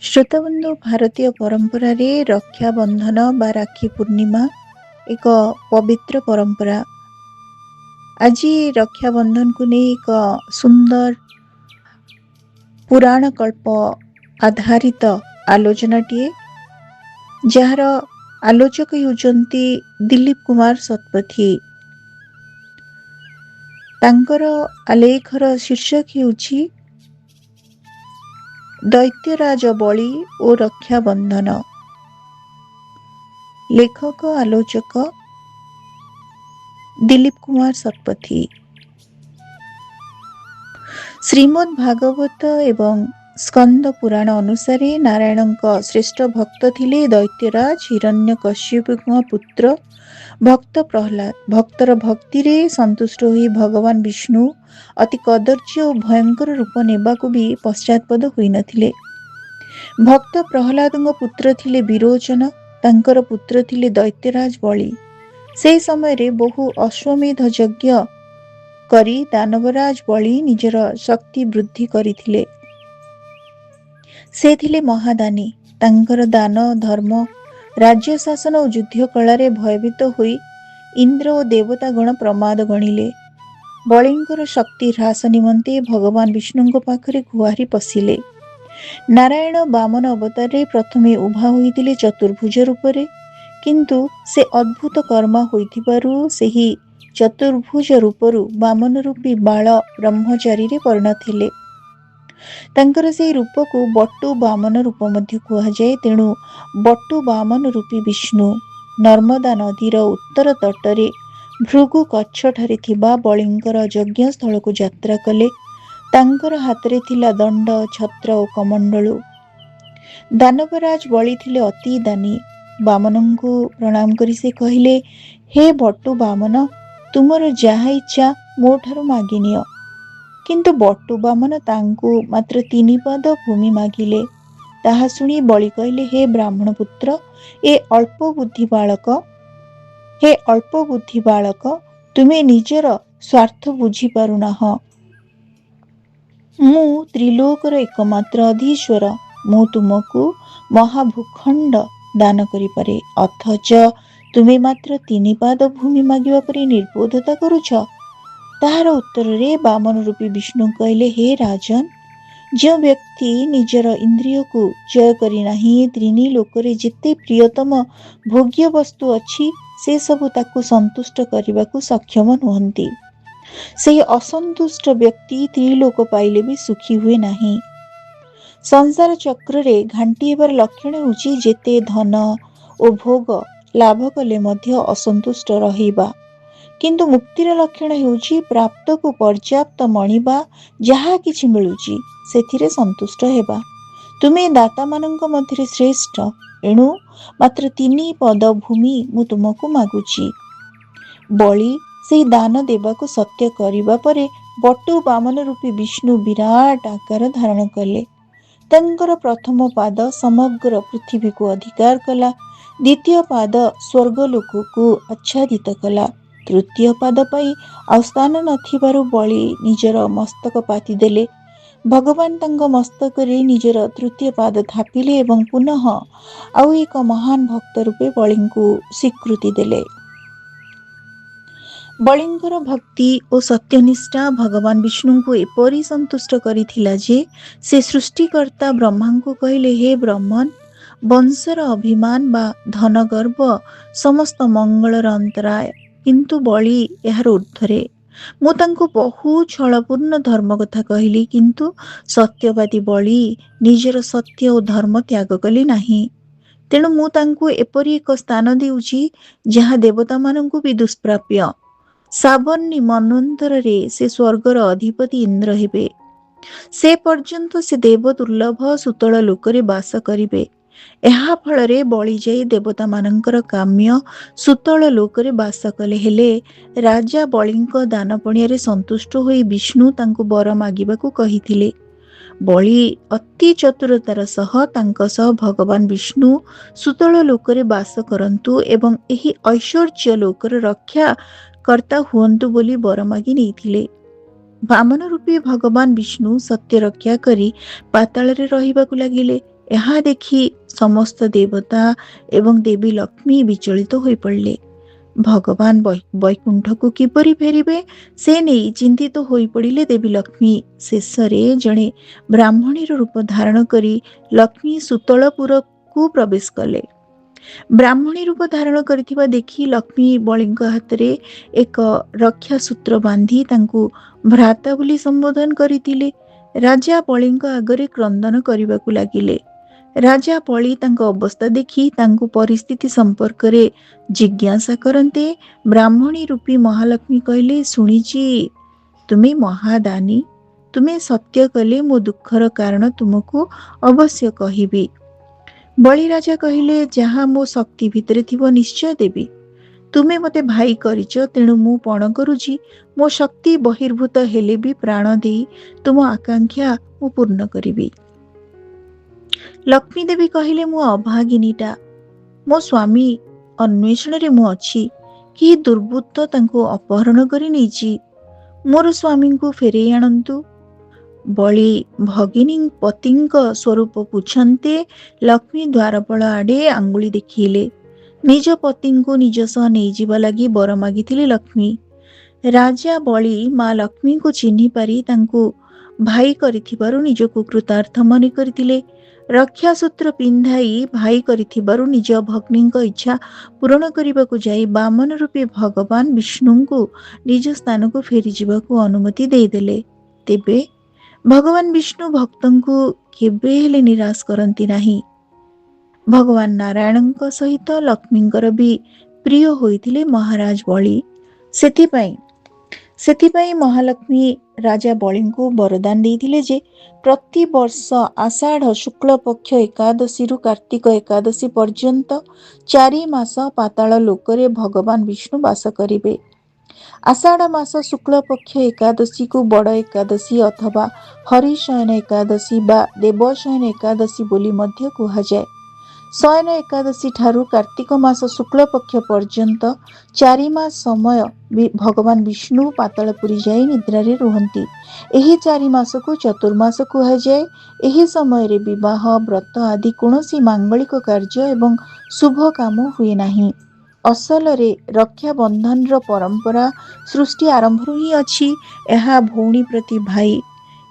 ଶ୍ରୋତାବନ୍ଧୁ, ଭାରତୀୟ ପରମ୍ପରାରେ ରକ୍ଷାବନ୍ଧନ ବା ରାକ୍ଷୀ ପୂର୍ଣ୍ଣିମା ଏକ ପବିତ୍ର ପରମ୍ପରା। ଆଜି ରକ୍ଷାବନ୍ଧନକୁ ନେଇ ଏକ ସୁନ୍ଦର ପୁରାଣ କଳ୍ପ ଆଧାରିତ ଆଲୋଚନାଟିଏ, ଯାହାର ଆଲୋଚକ ହେଉଛନ୍ତି ଦିଲ୍ଲୀପ କୁମାର ଶତପଥୀ। ତାଙ୍କର ଆଲେଖର ଶୀର୍ଷକ ହେଉଛି ଦୈତ୍ୟରାଜ ବଳି ଓ ରକ୍ଷାବନ୍ଧନ। ଲେଖକ ଆଲୋଚକ ଦିଲ୍ଲୀପ କୁମାର ଶତପଥୀ। ଶ୍ରୀମଦ୍ ଭାଗବତ ଏବଂ ସ୍କନ୍ଦ ପୁରାଣ ଅନୁସାରେ ନାରାୟଣଙ୍କ ଶ୍ରେଷ୍ଠ ଭକ୍ତ ଥିଲେ ଦୈତ୍ୟରାଜ ହିରଣ୍ୟକଶ୍ୟପଙ୍କ ପୁତ୍ର ଭକ୍ତ ପ୍ରହ୍ଲାଦ। ଭକ୍ତର ଭକ୍ତିରେ ସନ୍ତୁଷ୍ଟ ହୋଇ ଭଗବାନ ବିଷ୍ଣୁ ଅତି କଦର୍ଯ୍ୟ ଓ ଭୟଙ୍କର ରୂପ ନେବାକୁ ବି ପଶ୍ଚାତପଦ ହୋଇନଥିଲେ। ଭକ୍ତ ପ୍ରହ୍ଲାଦଙ୍କ ପୁତ୍ର ଥିଲେ ବିରୋଚନ, ତାଙ୍କର ପୁତ୍ର ଥିଲେ ଦୈତ୍ୟରାଜ ବଳି। ସେହି ସମୟରେ ବହୁ ଅଶ୍ୱମେଧ ଯଜ୍ଞ କରି ଦାନବରାଜ ବଳି ନିଜର ଶକ୍ତି ବୃଦ୍ଧି କରିଥିଲେ। ସେ ଥିଲେ ମହାଦାନୀ। ତାଙ୍କର ଦାନ, ଧର୍ମ, ରାଜ୍ୟ ଶାସନ ଓ ଯୁଦ୍ଧ କଳାରେ ଭୟଭୀତ ହୋଇ ଇନ୍ଦ୍ର ଓ ଦେବତାଗଣ ପ୍ରମାଦ ଗଣିଲେ। ବଳିଙ୍କର ଶକ୍ତି ହ୍ରାସ ନିମନ୍ତେ ଭଗବାନ ବିଷ୍ଣୁଙ୍କ ପାଖରେ ଗୁହାରି ପଶିଲେ। ନାରାୟଣ ବାମନ ଅବତାରରେ ପ୍ରଥମେ ଉଭା ହୋଇଥିଲେ ଚତୁର୍ଭୁଜ ରୂପରେ, କିନ୍ତୁ ସେ ଅଦ୍ଭୁତ କର୍ମ ହୋଇଥିବାରୁ ସେହି ଚତୁର୍ଭୁଜ ରୂପରୁ ବାମନ ରୂପୀ ବାଳ ବ୍ରହ୍ମଚାରୀରେ ପରିଣତ ହେଲେ। ତାଙ୍କର ସେହି ରୂପକୁ ବଟୁ ବାମନ ରୂପ ମଧ୍ୟ କୁହାଯାଏ। ତେଣୁ ବଟୁ ବାମନ ରୂପୀ ବିଷ୍ଣୁ ନର୍ମଦା ନଦୀର ଉତ୍ତର ତଟରେ ଭୃଗୁ କଚ୍ଛଠାରେ ଥିବା ବଳିଙ୍କର ଯଜ୍ଞସ୍ଥଳକୁ ଯାତ୍ରା କଲେ। ତାଙ୍କର ହାତରେ ଥିଲା ଦଣ୍ଡ, ଛତ୍ର ଓ କମଣ୍ଡଳୁ। ଦାନବରାଜ ବଳି ଥିଲେ ଅତି ଦାନୀ। ବାମନଙ୍କୁ ପ୍ରଣାମ କରି ସେ କହିଲେ, ହେ ବଟୁ ବାମନ, ତୁମର ଯାହା ଇଚ୍ଛା ମୋ ଠାରୁ ମାଗିନିଅ। କିନ୍ତୁ ବଟୁ ବାମନ ତାଙ୍କୁ ମାତ୍ର 3 ପାଦ ଭୂମି ମାଗିଲେ। ତାହା ଶୁଣି ବଳି କହିଲେ, ହେ ବ୍ରାହ୍ମଣ ପୁତ୍ର, ହେ ଅଳ୍ପ ବୁଦ୍ଧି ବାଳକ, ତୁମେ ନିଜର ସ୍ୱାର୍ଥ ବୁଝିପାରୁନାହଁ। ମୁଁ ତ୍ରିଲୋକର ଏକମାତ୍ର ଅଧୀଶ୍ୱର। ମୁଁ ତୁମକୁ ମହାଭୂଖଣ୍ଡ ଦାନ କରିପାରେ, ଅଥଚ ତୁମେ ମାତ୍ର 3 ପାଦ ଭୂମି ମାଗିବା ପରି ନିର୍ବୋଧତା କରୁଛ। ତାହାର ଉତ୍ତରରେ ବାମନ ରୂପୀ ବିଷ୍ଣୁ କହିଲେ, ହେ ରାଜନ୍, ଯେଉଁ ବ୍ୟକ୍ତି ନିଜର ଇନ୍ଦ୍ରିୟକୁ ଜୟ କରିନାହିଁ, ତ୍ରିନି ଲୋକରେ ଯେତେ ପ୍ରିୟତମ ଭୋଗ୍ୟ ବସ୍ତୁ ଅଛି ସେସବୁ ତାକୁ ସନ୍ତୁଷ୍ଟ କରିବାକୁ ସକ୍ଷମ ନୁହନ୍ତି। ସେହି ଅସନ୍ତୁଷ୍ଟ ବ୍ୟକ୍ତି ତ୍ରିଲୋକ ପାଇଲେ ବି ସୁଖୀ ହୁଏ ନାହିଁ। ସଂସାର ଚକ୍ରରେ ଘାଣ୍ଟି ହେବାର ଲକ୍ଷଣ ହେଉଛି ଯେତେ ଧନ ଓ ଭୋଗ ଲାଭ କଲେ ମଧ୍ୟ ଅସନ୍ତୁଷ୍ଟ ରହିବା। କିନ୍ତୁ ମୁକ୍ତିର ଲକ୍ଷଣ ହେଉଛି ପ୍ରାପ୍ତକୁ ପର୍ଯ୍ୟାପ୍ତ ମଣିବା, ଯାହା କିଛି ମିଳୁଛି ସେଥିରେ ସନ୍ତୁଷ୍ଟ ହେବା। ତୁମେ ଦାତାମାନଙ୍କ ମଧ୍ୟରେ ଶ୍ରେଷ୍ଠ, ଏଣୁ ମାତ୍ର 3 ପଦ ଭୂମି ମୁଁ ତୁମକୁ ମାଗୁଛି। ବଳି ସେହି ଦାନ ଦେବାକୁ ସତ୍ୟ କରିବା ପରେ ବଟୁ ବାମନ ରୂପୀ ବିଷ୍ଣୁ ବିରାଟ ଆକାର ଧାରଣ କଲେ। ତାଙ୍କର ପ୍ରଥମ ପାଦ ସମଗ୍ର ପୃଥିବୀକୁ ଅଧିକାର କଲା, ଦ୍ୱିତୀୟ ପାଦ ସ୍ୱର୍ଗଲୋକକୁ ଆଚ୍ଛାଦିତ କଲା, ତୃତୀୟ ପାଦ ପାଇଁ ଆଉ ସ୍ଥାନ ନଥିବାରୁ ବଳି ନିଜର ମସ୍ତକ ପାତି ଦେଲେ। ଭଗବାନ ତାଙ୍କ ମସ୍ତକରେ ନିଜର ତୃତୀୟ ପାଦ ଥାପିଲେ ଏବଂ ପୁନଃ ଆଉ ଏକ ମହାନ ଭକ୍ତ ରୂପେ ବଳିଙ୍କୁ ସ୍ୱୀକୃତି ଦେଲେ। ବଳିଙ୍କର ଭକ୍ତି ଓ ସତ୍ୟନିଷ୍ଠା ଭଗବାନ ବିଷ୍ଣୁଙ୍କୁ ଏପରି ସନ୍ତୁଷ୍ଟ କରିଥିଲା ଯେ ସେ ସୃଷ୍ଟିକର୍ତ୍ତା ବ୍ରହ୍ମାଙ୍କୁ କହିଲେ, ହେ ବ୍ରହ୍ମନ୍, ବଂଶର ଅଭିମାନ ବା ଧନଗର୍ବ ସମସ୍ତ ମଙ୍ଗଳର ଅନ୍ତରାୟ, କିନ୍ତୁ ବଳି ଏହାର ଊର୍ଦ୍ଧ୍ୱରେ। ମୁଁ ତାଙ୍କୁ ବହୁ ଛଳପୂର୍ଣ୍ଣ ଧର୍ମ କଥା କହିଲି, କିନ୍ତୁ ସତ୍ୟବାଦୀ ବଳି ନିଜର ସତ୍ୟ ଓ ଧର୍ମ ତ୍ୟାଗ କଲେ ନାହିଁ। ତେଣୁ ମୁଁ ତାଙ୍କୁ ଏପରି ଏକ ସ୍ଥାନ ଦେଉଛି ଯାହା ଦେବତାମାନଙ୍କୁ ବି ଦୁଷ୍ପ୍ରାପ୍ୟ। ସାବର୍ଣ୍ଣୀ ମନ୍ୱନ୍ତରରେ ସେ ସ୍ୱର୍ଗର ଅଧିପତି ଇନ୍ଦ୍ର ହେବେ। ସେ ପର୍ଯ୍ୟନ୍ତ ସେ ଦେବ ଦୁର୍ଲଭ ସୁତଳ ଲୋକରେ ବାସ କରିବେ। ଏହା ଫଳରେ ବଳି ଯାଇ ଦେବତାମାନଙ୍କର କାମ୍ୟ ସୁତଳ ଲୋକରେ ବାସ କଲେ। ହେଲେ ରାଜା ବଳିଙ୍କ ଦାନ ପଣିଆରେ ସନ୍ତୁଷ୍ଟ ହୋଇ ବିଷ୍ଣୁ ତାଙ୍କୁ ବର ମାଗିବାକୁ କହିଥିଲେ। ବଳି ଅତି ଚତୁରତାର ସହ ତାଙ୍କ ସହ ଭଗବାନ ବିଷ୍ଣୁ ସୁତଳ ଲୋକରେ ବାସ କରନ୍ତୁ ଏବଂ ଏହି ଐଶ୍ୱର୍ଯ୍ୟ ଲୋକର ରକ୍ଷା କର୍ତ୍ତା ହୁଅନ୍ତୁ ବୋଲି ବର ମାଗି ନେଇଥିଲେ। ବାମନ ରୂପୀ ଭଗବାନ ବିଷ୍ଣୁ ସତ୍ୟ ରକ୍ଷା କରି ପାତାଳରେ ରହିବାକୁ ଲାଗିଲେ। ଏହା ଦେଖି ସମସ୍ତ ଦେବତା ଏବଂ ଦେବୀ ଲକ୍ଷ୍ମୀ ବିଚଳିତ ହୋଇପଡ଼ିଲେ। ଭଗବାନ ବୈକୁଣ୍ଠକୁ କିପରି ଫେରିବେ ସେ ନେଇ ଚିନ୍ତିତ ହୋଇପଡ଼ିଲେ ଦେବୀ ଲକ୍ଷ୍ମୀ। ଶେଷରେ ଜଣେ ବ୍ରାହ୍ମଣୀର ରୂପ ଧାରଣ କରି ଲକ୍ଷ୍ମୀ ସୁତଳପୁରକୁ ପ୍ରବେଶ କଲେ। ବ୍ରାହ୍ମଣୀ ରୂପ ଧାରଣ କରିଥିବା ଦେଖି ଲକ୍ଷ୍ମୀ ବଳିଙ୍କ ହାତରେ ଏକ ରକ୍ଷା ସୂତ୍ର ବାନ୍ଧି ତାଙ୍କୁ ଭ୍ରାତା ବୋଲି ସମ୍ବୋଧନ କରିଥିଲେ। ରାଜା ବଳିଙ୍କ ଆଗରେ କ୍ରନ୍ଦନ କରିବାକୁ ଲାଗିଲେ। ରାଜା ବଳି ତାଙ୍କ ଅବସ୍ଥା ଦେଖି ତାଙ୍କୁ ପରିସ୍ଥିତି ସମ୍ପର୍କରେ ଜିଜ୍ଞାସା କରନ୍ତେ ବ୍ରାହ୍ମଣୀ ରୂପୀ ମହାଲକ୍ଷ୍ମୀ କହିଲେ, ଶୁଣିଛି ତୁମେ ମହାଦାନୀ, ତୁମେ ସତ୍ୟ କଲେ ମୋ ଦୁଃଖର କାରଣ ତୁମକୁ ଅବଶ୍ୟ କହିବି। ବଳିରାଜା କହିଲେ, ଯାହା ମୋ ଶକ୍ତି ଭିତରେ ଥିବ ନିଶ୍ଚୟ ଦେବି। ତୁମେ ମୋତେ ଭାଇ କରିଛ, ତେଣୁ ମୁଁ ପଣ କରୁଛି ମୋ ଶକ୍ତି ବହିର୍ଭୂତ ହେଲେ ବି ପ୍ରାଣ ଦେଇ ତୁମ ଆକାଂକ୍ଷା ମୁଁ ପୂର୍ଣ୍ଣ କରିବି। ଲକ୍ଷ୍ମୀ ଦେବୀ କହିଲେ, ମୁଁ ଅଭାଗିନୀଟା, ମୋ ସ୍ୱାମୀ ଅନ୍ୱେଷଣରେ ମୁଁ ଅଛି। କେହି ଦୁର୍ବୃତ୍ତ ତାଙ୍କୁ ଅପହରଣ କରି ନେଇଛି। ମୋର ସ୍ୱାମୀଙ୍କୁ ଫେରେଇ ଆଣନ୍ତୁ। ବଳି ଭଗିନୀ ପତିଙ୍କ ସ୍ୱରୂପ ପୁଛନ୍ତେ ଲକ୍ଷ୍ମୀ ଦ୍ୱାରପାଳ ଆଡ଼େ ଆଙ୍ଗୁଳି ଦେଖେଇଲେ। ନିଜ ପତିଙ୍କୁ ନିଜ ସହ ନେଇଯିବା ଲାଗି ବର ମାଗିଥିଲେ ଲକ୍ଷ୍ମୀ। ରାଜା ବଳି ମା ଲକ୍ଷ୍ମୀଙ୍କୁ ଚିହ୍ନି ପାରି ତାଙ୍କୁ ଭାଇ କରିଥିବାରୁ ନିଜକୁ କୃତାର୍ଥ ମନେ କରିଥିଲେ। ରକ୍ଷାସୂତ୍ର ପିନ୍ଧାଇ ଭାଇ କରିଥିବାରୁ ନିଜ ଭଗ୍ନୀଙ୍କ ଇଚ୍ଛା ପୂରଣ କରିବାକୁ ଯାଇ ବାମନ ରୂପୀ ଭଗବାନ ବିଷ୍ଣୁଙ୍କୁ ନିଜ ସ୍ଥାନକୁ ଫେରିଯିବାକୁ ଅନୁମତି ଦେଇଦେଲେ। ତେବେ ଭଗବାନ ବିଷ୍ଣୁ ଭକ୍ତଙ୍କୁ କେବେ ହେଲେ ନିରାଶ କରନ୍ତି ନାହିଁ। ଭଗବାନ ନାରାୟଣଙ୍କ ସହିତ ଲକ୍ଷ୍ମୀଙ୍କର ବି ପ୍ରିୟ ହୋଇଥିଲେ ମହାରାଜ ବଳି। ସେଥିପାଇଁ ମହାଲକ୍ଷ୍ମୀ ରାଜା ବଳିଙ୍କୁ ବରଦାନ ଦେଇଥିଲେ ଯେ ପ୍ରତିବର୍ଷ ଆଷାଢ଼ ଶୁକ୍ଳ ପକ୍ଷ ଏକାଦଶୀରୁ କାର୍ତ୍ତିକ ଏକାଦଶୀ ପର୍ଯ୍ୟନ୍ତ 4 ମାସ ପାତାଳ ଲୋକରେ ଭଗବାନ ବିଷ୍ଣୁ ବାସ କରିବେ। ଆଷାଢ଼ ମାସ ଶୁକ୍ଳ ପକ୍ଷ ଏକାଦଶୀକୁ ବଡ଼ ଏକାଦଶୀ ଅଥବା ହରିଶୟନ ଏକାଦଶୀ ବା ଦେବଶୟନ ଏକାଦଶୀ ବୋଲି ମଧ୍ୟ କୁହାଯାଏ। ଶୟନ ଏକାଦଶୀ ଠାରୁ କାର୍ତ୍ତିକ ମାସ ଶୁକ୍ଳ ପକ୍ଷ ପର୍ଯ୍ୟନ୍ତ 4 ମାସ ସମୟ ଭଗବାନ ବିଷ୍ଣୁ ପାତାଳପୁରୀ ଯାଇ ନିଦ୍ରାରେ ରୁହନ୍ତି। ଏହି 4 ମାସକୁ ଚତୁର୍ମାସ କୁହାଯାଏ। ଏହି ସମୟରେ ବିବାହ, ବ୍ରତ ଆଦି କୌଣସି ମାଙ୍ଗଳିକ କାର୍ଯ୍ୟ ଏବଂ ଶୁଭ କାମ ହୁଏ ନାହିଁ। ଅସଲରେ ରକ୍ଷାବନ୍ଧନର ପରମ୍ପରା ସୃଷ୍ଟି ଆରମ୍ଭରୁ ହିଁ ଅଛି। ଏହା ଭଉଣୀ ପ୍ରତି ଭାଇ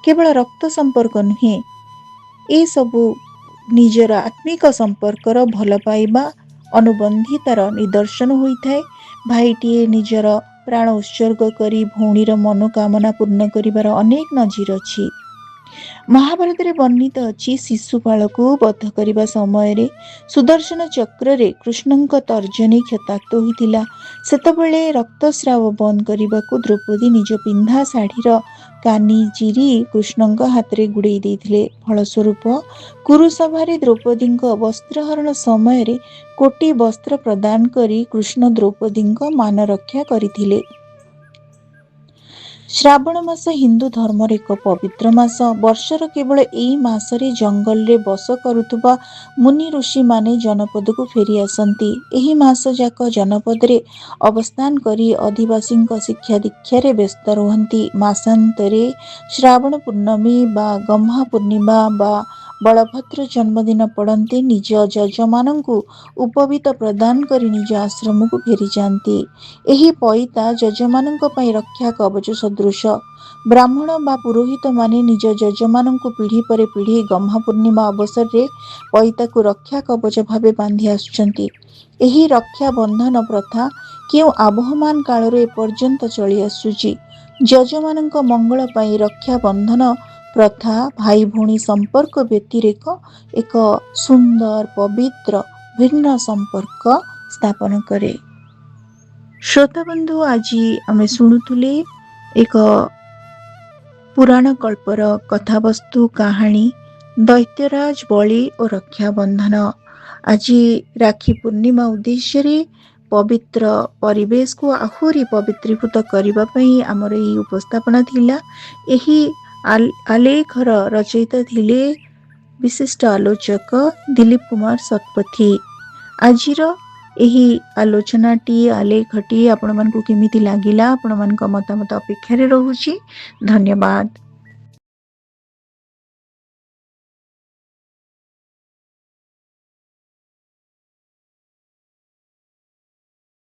କେବଳ ରକ୍ତ ସମ୍ପର୍କ ନୁହେଁ, ଏସବୁ ନିଜର ଆତ୍ମିକ ସମ୍ପର୍କର ଭଲ ପାଇବା ଅନୁବନ୍ଧିତାର ନିଦର୍ଶନ ହୋଇଥାଏ। ଭାଇଟିଏ ନିଜର ପ୍ରାଣ ଉତ୍ସର୍ଗ କରି ଭଉଣୀର ମନୋକାମନା ପୂର୍ଣ୍ଣ କରିବାର ଅନେକ ନଜିର ଅଛି। ମହାଭାରତରେ ବର୍ଣ୍ଣିତ ଅଛି, ଶିଶୁପାଳକୁ ବଧ କରିବା ସମୟରେ ସୁଦର୍ଶନ ଚକ୍ରରେ କୃଷ୍ଣଙ୍କ ତର୍ଜନୀ କ୍ଷତାକ୍ତ ହୋଇଥିଲା। ସେତେବେଳେ ରକ୍ତସ୍ରାବ ବନ୍ଦ କରିବାକୁ ଦ୍ରୌପଦୀ ନିଜ ପିନ୍ଧା ଶାଢ଼ୀର କାନି ଚିରି କୃଷ୍ଣଙ୍କ ହାତରେ ଗୁଡ଼େଇ ଦେଇଥିଲେ। ଫଳସ୍ୱରୂପ କୁରୁସଭାରେ ଦ୍ରୌପଦୀଙ୍କ ବସ୍ତ୍ରହରଣ ସମୟରେ କୋଟି ବସ୍ତ୍ର ପ୍ରଦାନ କରି କୃଷ୍ଣ ଦ୍ରୌପଦୀଙ୍କ ମାନ ରକ୍ଷା କରିଥିଲେ। ଶ୍ରାବଣ ମାସ ହିନ୍ଦୁ ଧର୍ମର ଏକ ପବିତ୍ର ମାସ। ବର୍ଷର କେବଳ ଏହି ମାସରେ ଜଙ୍ଗଲରେ ବସ କରୁଥିବା ମୁନି ଋଷିମାନେ ଜନପଦକୁ ଫେରି ଆସନ୍ତି। ଏହି ମାସ ଯାକ ଜନପଦରେ ଅବସ୍ଥାନ କରି ଅଧିବାସୀଙ୍କ ଶିକ୍ଷା ଦୀକ୍ଷାରେ ବ୍ୟସ୍ତ ରୁହନ୍ତି। ମାସାନ୍ତରେ ଶ୍ରାବଣ ପୂର୍ଣ୍ଣମୀ ବା ଗହ୍ମା ପୂର୍ଣ୍ଣିମା ବା ବଳଭଦ୍ର ଜନ୍ମଦିନ ପଡ଼ନ୍ତେ ନିଜ ଯଜମାନଙ୍କୁ ଉପବୀତ ପ୍ରଦାନ କରି ନିଜ ଆଶ୍ରମକୁ ଫେରିଯାଆନ୍ତି। ଏହି ପଇତା ଯଜମାନଙ୍କ ପାଇଁ ରକ୍ଷା କବଚ ସଦୃଶ। ବ୍ରାହ୍ମଣ ବା ପୁରୋହିତମାନେ ନିଜ ଯଜମାନଙ୍କୁ ପିଢ଼ି ପରେ ପିଢ଼ି ଗହ୍ମା ପୂର୍ଣ୍ଣିମା ଅବସରରେ ପଇତାକୁ ରକ୍ଷା କବଚ ଭାବେ ବାନ୍ଧି ଆସୁଛନ୍ତି। ଏହି ରକ୍ଷା ବନ୍ଧନ ପ୍ରଥା କେଉଁ ଆବହମାନ କାଳରୁ ଏପର୍ଯ୍ୟନ୍ତ ଚଳି ଆସୁଛି। ଯଜମାନଙ୍କ ମଙ୍ଗଳ ପାଇଁ ରକ୍ଷା ବନ୍ଧନ ପ୍ରଥା ଭାଇ ଭଉଣୀ ସମ୍ପର୍କ ବ୍ୟତିରେକ ଏକ ସୁନ୍ଦର, ପବିତ୍ର, ଭିନ୍ନ ସମ୍ପର୍କ ସ୍ଥାପନ କରେ। ଶ୍ରୋତାବନ୍ଧୁ, ଆଜି ଆମେ ଶୁଣୁଥିଲେ ଏକ ପୁରାଣ କଳ୍ପର କଥାବସ୍ତୁ କାହାଣୀ ଦୈତ୍ୟରାଜ ବଳି ଓ ରକ୍ଷାବନ୍ଧନ। ଆଜି ରାକ୍ଷୀ ପୂର୍ଣ୍ଣିମା ଉଦ୍ଦେଶ୍ୟରେ ପବିତ୍ର ପରିବେଶକୁ ଆହୁରି ପବିତ୍ରୀଭୂତ କରିବା ପାଇଁ ଆମର ଏହି ଉପସ୍ଥାପନା ଥିଲା। ଏହି ଆଲେଖର ରଚୟିତା ଥିଲେ ବିଶିଷ୍ଟ ଆଲୋଚକ ଦିଲ୍ଲୀପ କୁମାର ଶତପଥୀ। ଆଜିର ଏହି ଆଲୋଚନାଟି, ଆଲେଖଟି ଆପଣମାନଙ୍କୁ କେମିତି ଲାଗିଲା? ଆପଣମାନଙ୍କ ମତାମତ ଅପେକ୍ଷାରେ ରହୁଛି। ଧନ୍ୟବାଦ।